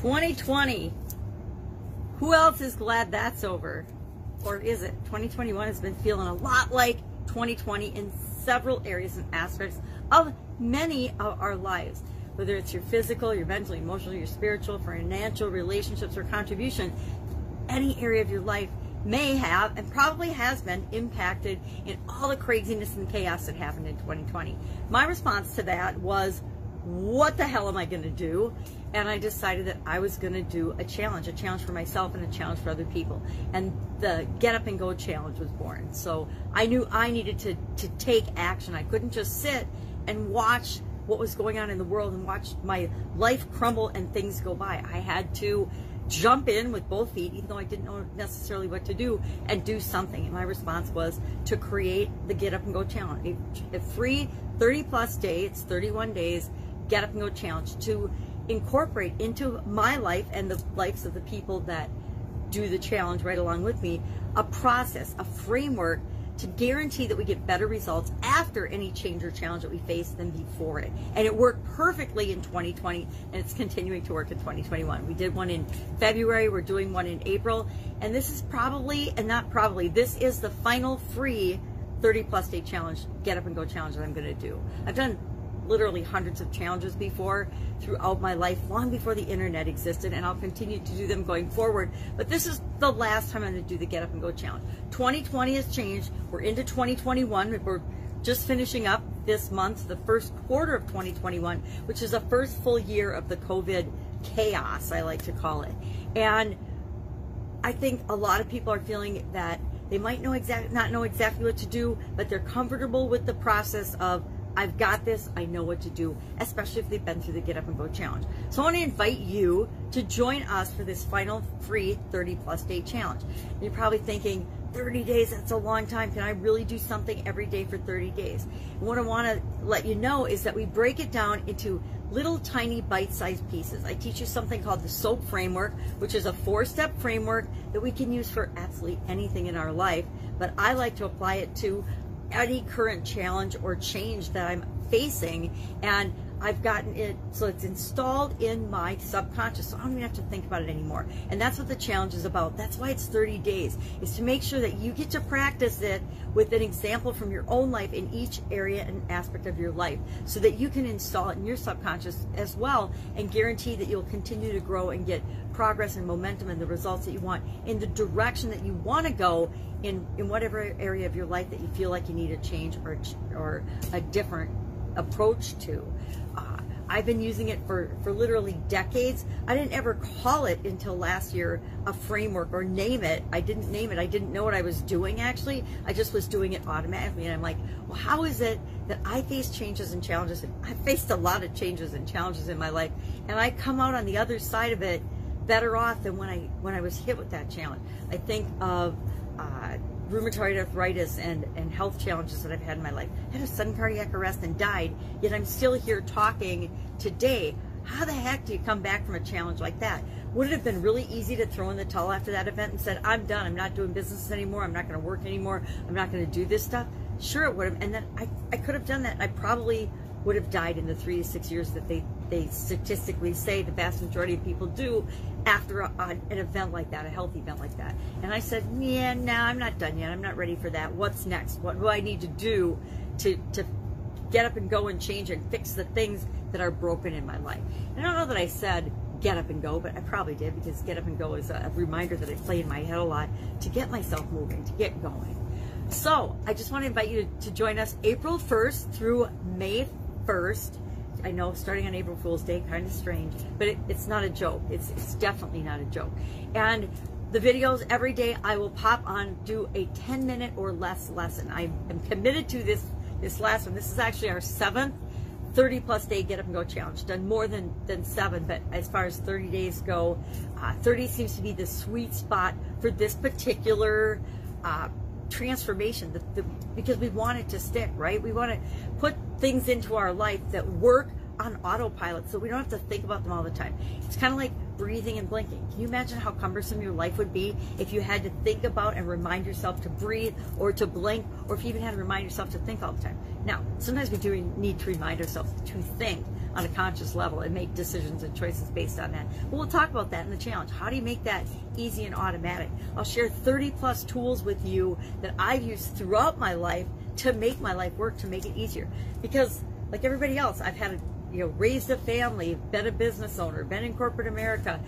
2020. Who else is glad that's over? Or is it? 2021 has been feeling a lot like 2020 in several areas and aspects of many of our lives. Whether it's your physical, your mental, emotional, your spiritual, financial, relationships, or contribution, any area of your life may have and probably has been impacted in all the craziness and chaos that happened in 2020. My response to that was, what the hell am I going to do? And I decided that I was going to do a challenge for myself and a challenge for other people. And the Get Up and Go challenge was born. So I knew I needed to take action. I couldn't just sit and watch what was going on in the world and watch my life crumble and things go by. I had to jump in with both feet, even though I didn't know necessarily what to do, and do something. And my response was to create the Get Up and Go challenge, a free 30+ day, it's 31 days, Get Up and Go challenge to incorporate into my life and the lives of the people that do the challenge right along with me, a process, a framework to guarantee that we get better results after any change or challenge that we face than before it. And it worked perfectly in 2020, and it's continuing to work in 2021. We did one in February, we're doing one in April, and this is probably, and not probably, this is the final free 30+ day challenge, Get Up and Go challenge that I'm gonna do. I've done literally hundreds of challenges before throughout my life, long before the internet existed, and I'll continue to do them going forward. But this is the last time I'm going to do the Get Up and Go challenge. 2020 has changed. We're into 2021. We're just finishing up this month, the first quarter of 2021, which is the first full year of the COVID chaos, I like to call it. And I think a lot of people are feeling that they might not know exactly what to do, but they're comfortable with the process of, I've got this, I know what to do, especially if they've been through the Get Up and Go challenge. So I want to invite you to join us for this final free 30+ day challenge. And you're probably thinking, 30 days, that's a long time. Can I really do something every day for 30 days? And what I want to let you know is that we break it down into little tiny bite-sized pieces. I teach you something called the SOAP framework, which is a 4-step framework that we can use for absolutely anything in our life. But I like to apply it to any current challenge or change that I'm facing, and I've gotten it so it's installed in my subconscious, so I don't even have to think about it anymore. And that's what the challenge is about. That's why it's 30 days, is to make sure that you get to practice it with an example from your own life in each area and aspect of your life, so that you can install it in your subconscious as well and guarantee that you'll continue to grow and get progress and momentum and the results that you want in the direction that you want to go in whatever area of your life that you feel like you need a change or a different approach to. I've been using it for literally decades. I didn't ever call it until last year a framework or name it. I didn't name it. I didn't know what I was doing, actually. I just was doing it automatically. And I'm like, well, how is it that I face changes and challenges? And I faced a lot of changes and challenges in my life, and I come out on the other side of it better off than when I was hit with that challenge. I think of rheumatoid arthritis and health challenges that I've had in my life. I had a sudden cardiac arrest and died, yet I'm still here talking today. How the heck do you come back from a challenge like that? Would it have been really easy to throw in the towel after that event and said, I'm done, I'm not doing business anymore, I'm not going to work anymore, I'm not going to do this stuff? Sure it would have, and then I could have done that. I probably would have died in the 3 to 6 years that they statistically say the vast majority of people do after an event like that, a health event like that. And I said, yeah, no, I'm not done yet. I'm not ready for that. What's next? What do I need to do to get up and go and change and fix the things that are broken in my life? And I don't know that I said get up and go, but I probably did, because get up and go is a reminder that I play in my head a lot to get myself moving, to get going. So I just want to invite you to join us April 1st through May 1st. I know starting on April Fool's Day, kind of strange, but it's not a joke. It's definitely not a joke. And the videos every day, I will pop on, do a 10-minute or less lesson. I am committed to this last one. This is actually our 7th 30+ day Get Up and Go challenge. Done more than 7, but as far as 30 days go, 30 seems to be the sweet spot for this particular transformation, because we want it to stick, right? We want to put things into our life that work on autopilot, so we don't have to think about them all the time. It's kind of like breathing and blinking. Can you imagine how cumbersome your life would be if you had to think about and remind yourself to breathe or to blink, or if you even had to remind yourself to think all the time? Now, sometimes we do need to remind ourselves to think on a conscious level and make decisions and choices based on that. But we'll talk about that in the challenge. How do you make that easy and automatic? I'll share 30 plus tools with you that I've used throughout my life to make my life work, to make it easier. Because like everybody else, I've had raised a family, been a business owner, been in corporate America,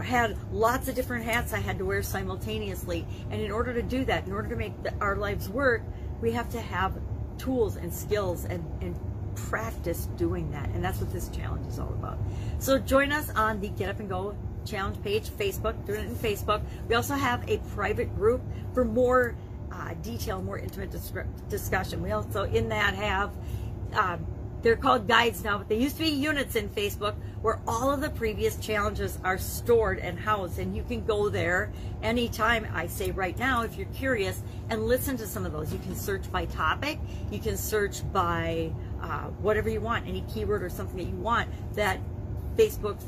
had lots of different hats I had to wear simultaneously. And in order to do that, in order to make our lives work, we have to have tools and skills and practice doing that. And that's what this challenge is all about. So join us on the Get Up and Go Challenge page, Facebook, doing it in Facebook. We also have a private group for more detail, more intimate discussion. We also in that have, they're called guides now, but they used to be units in Facebook, where all of the previous challenges are stored and housed, and you can go there anytime. I say right now, if you're curious, and listen to some of those. You can search by topic, you can search by whatever you want, any keyword or something that you want, that Facebook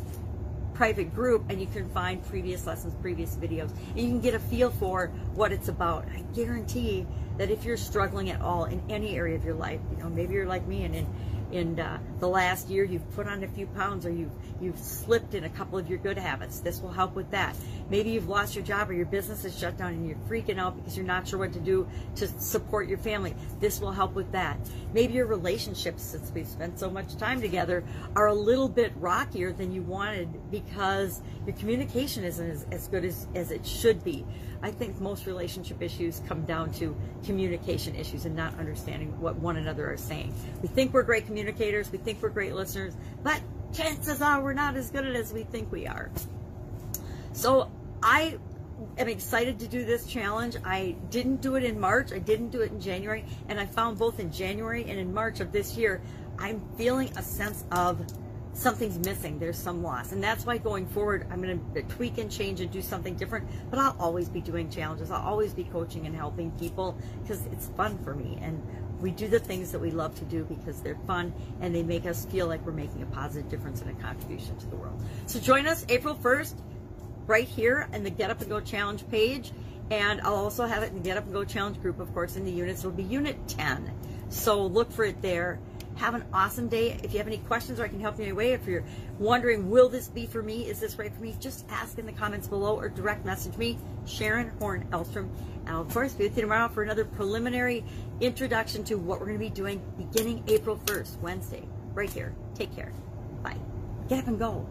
private group, and you can find previous lessons, previous videos, and you can get a feel for what it's about. I guarantee that if you're struggling at all in any area of your life, maybe you're like me, and in the last year you've put on a few pounds, or you've slipped in a couple of your good habits. This will help with that. Maybe you've lost your job, or your business is shut down and you're freaking out because you're not sure what to do to support your family. This will help with that. Maybe your relationships, since we've spent so much time together, are a little bit rockier than you wanted because your communication isn't as good as it should be. I think most relationship issues come down to communication issues and not understanding what one another are saying. We think we're great communicators, we think we're great listeners, but chances are we're not as good at it as we think we are. So I am excited to do this challenge. I didn't do it in March, I didn't do it in January, and I found both in January and in March of this year, I'm feeling a sense of something's missing, there's some loss. And that's why going forward, I'm going to tweak and change and do something different, but I'll always be doing challenges. I'll always be coaching and helping people because it's fun for me. And we do the things that we love to do because they're fun and they make us feel like we're making a positive difference and a contribution to the world. So join us April 1st right here in the Get Up and Go Challenge page. And I'll also have it in the Get Up and Go Challenge group, of course, in the units. It'll be Unit 10. So look for it there. Have an awesome day. If you have any questions or I can help you in any way, if you're wondering, will this be for me? Is this right for me? Just ask in the comments below or direct message me, Sharon Horne-Ellstrom. And I'll, of course, be with you tomorrow for another preliminary introduction to what we're going to be doing beginning April 1st, Wednesday, right here. Take care. Bye. Get up and go.